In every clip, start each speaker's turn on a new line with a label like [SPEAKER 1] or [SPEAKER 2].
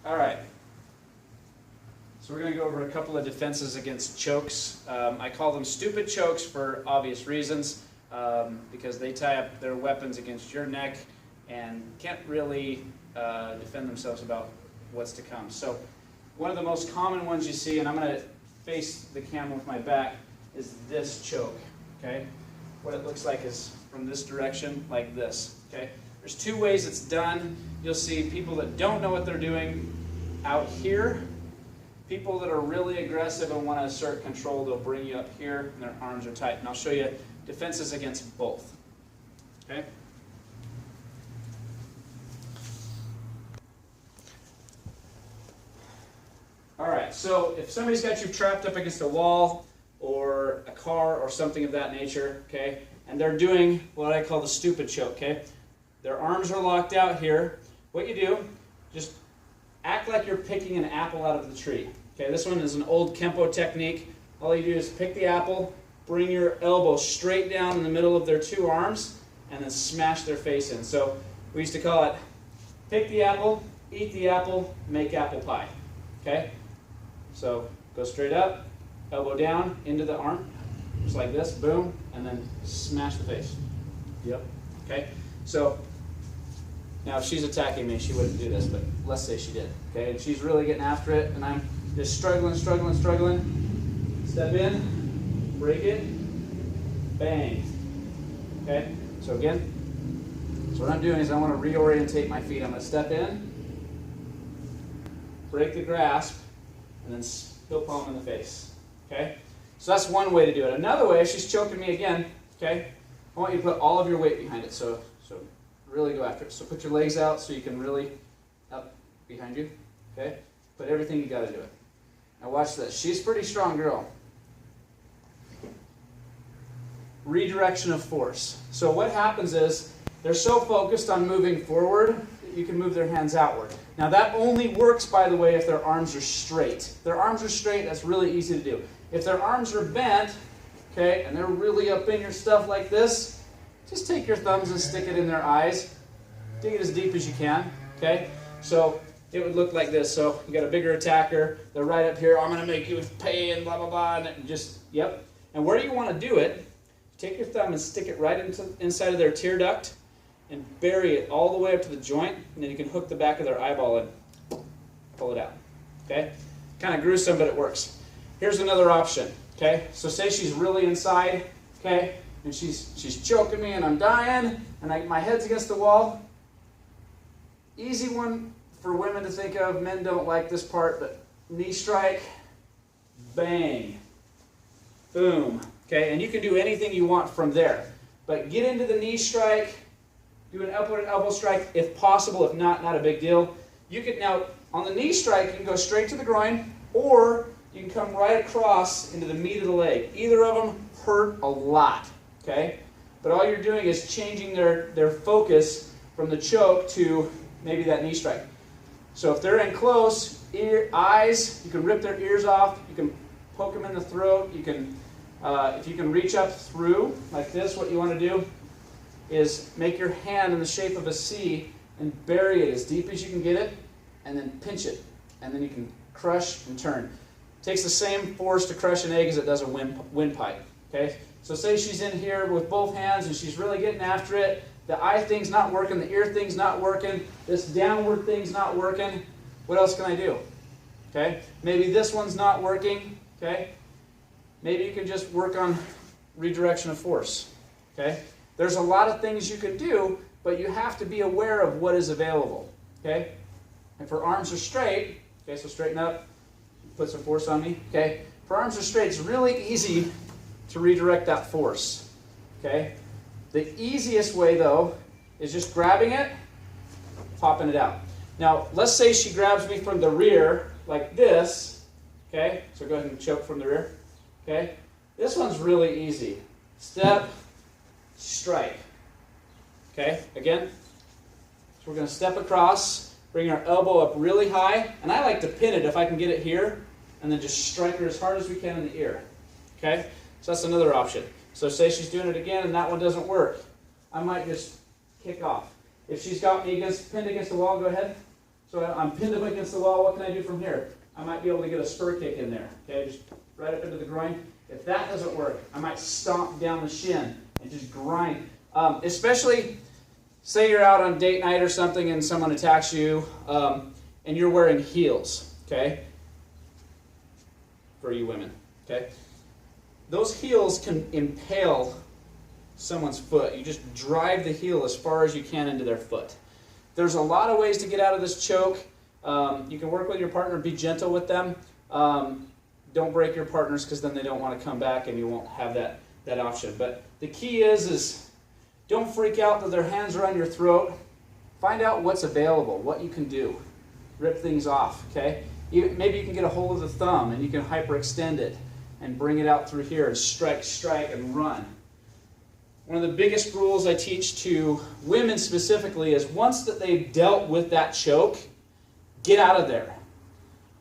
[SPEAKER 1] All right. So we're going to go over a couple of defenses against chokes. I call them stupid chokes for obvious reasons, because they tie up their weapons against your neck and can't really defend themselves about what's to come. So one of the most common ones you see, and I'm going to face the camera with my back, is this choke. Okay? What it looks like is from this direction, like this. Okay? There's two ways it's done. You'll see people that don't know what they're doing out here. People that are really aggressive and want to assert control, they'll bring you up here and their arms are tight. And I'll show you defenses against both. Okay? Alright, so if somebody's got you trapped up against a wall or a car or something of that nature, okay, and they're doing what I call the stupid choke, okay? Their arms are locked out here. What you do, just act like you're picking an apple out of the tree. Okay, this one is an old Kempo technique. All you do is pick the apple, bring your elbow straight down in the middle of their two arms, and then smash their face in. So we used to call it pick the apple, eat the apple, make apple pie. Okay? So go straight up, elbow down, into the arm, just like this, boom, and then smash the face. Yep. Okay? So now if she's attacking me, she wouldn't do this, but let's say she did. Okay? And she's really getting after it, and I'm just struggling. Step in, break it, bang. Okay? So again, so what I'm doing is I want to reorientate my feet. I'm going to step in, break the grasp, and then heel palm in the face. Okay? So that's one way to do it. Another way, if she's choking me again, okay, I want you to put all of your weight behind it. So really go after it. So put your legs out so you can really up behind you. Okay? Put everything you got to do it. Now watch this. She's a pretty strong girl. Redirection of force. So what happens is they're so focused on moving forward that you can move their hands outward. Now that only works, by the way, if their arms are straight. If their arms are straight, that's really easy to do. If their arms are bent, okay, and they're really up in your stuff like this, just take your thumbs and stick it in their eyes. Dig it as deep as you can, okay? So it would look like this. So you got a bigger attacker. They're right up here. I'm going to make you pay and blah, blah, blah. And just, yep. And where you want to do it, take your thumb and stick it right inside of their tear duct and bury it all the way up to the joint. And then you can hook the back of their eyeball and pull it out, okay? Kind of gruesome, but it works. Here's another option, okay? So say she's really inside, okay? And she's choking me and I'm dying and my head's against the wall. Easy one for women to think of. Men don't like this part, but knee strike, bang, boom. Okay, and you can do anything you want from there. But get into the knee strike, do an upward elbow strike if possible. If not, not a big deal. You can now, on the knee strike, you can go straight to the groin, or you can come right across into the meat of the leg. Either of them hurt a lot. Okay? But all you're doing is changing their focus from the choke to maybe that knee strike. So if they're in close, eyes, you can rip their ears off, you can poke them in the throat, you can, if you can reach up through, like this, what you want to do is make your hand in the shape of a C and bury it as deep as you can get it, and then pinch it, and then you can crush and turn. It takes the same force to crush an egg as it does a windpipe. Okay? So say she's in here with both hands and she's really getting after it. The eye thing's not working, the ear thing's not working, this downward thing's not working. What else can I do? Okay? Maybe this one's not working. Okay? Maybe you can just work on redirection of force. Okay? There's a lot of things you can do, but you have to be aware of what is available. Okay? If her arms are straight, okay, so straighten up, put some force on me. Okay? If her arms are straight, it's really easy to redirect that force. Okay? The easiest way, though, is just grabbing it, popping it out. Now, let's say she grabs me from the rear like this. Okay? So go ahead and choke from the rear. Okay? This one's really easy. Step, strike. Okay? Again, so we're going to step across, bring our elbow up really high, and I like to pin it if I can get it here, and then just strike her as hard as we can in the ear. Okay? So that's another option. So say she's doing it again and that one doesn't work. I might just kick off. If she's got me pinned against the wall, go ahead. So I'm pinned up against the wall. What can I do from here? I might be able to get a spur kick in there. Okay, just right up into the groin. If that doesn't work, I might stomp down the shin and just grind. Especially, say you're out on date night or something and someone attacks you and you're wearing heels, okay? For you women, okay? Those heels can impale someone's foot. You just drive the heel as far as you can into their foot. There's a lot of ways to get out of this choke. You can work with your partner, be gentle with them. Don't break your partners because then they don't want to come back and you won't have that option. But the key is don't freak out that their hands are on your throat. Find out what's available, what you can do. Rip things off, okay? Maybe you can get a hold of the thumb and you can hyperextend it and bring it out through here and strike, and run. One of the biggest rules I teach to women specifically is once that they've dealt with that choke, get out of there.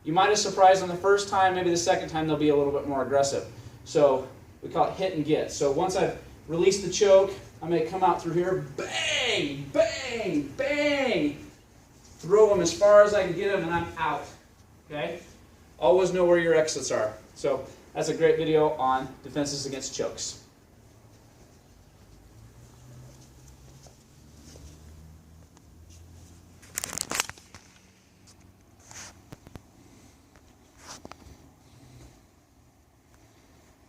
[SPEAKER 1] You might have surprised them the first time, maybe the second time they'll be a little bit more aggressive. So we call it hit and get. So once I've released the choke, I may come out through here, bang, bang, bang, throw them as far as I can get them and I'm out. Okay? Always know where your exits are. So that's a great video on defenses against chokes.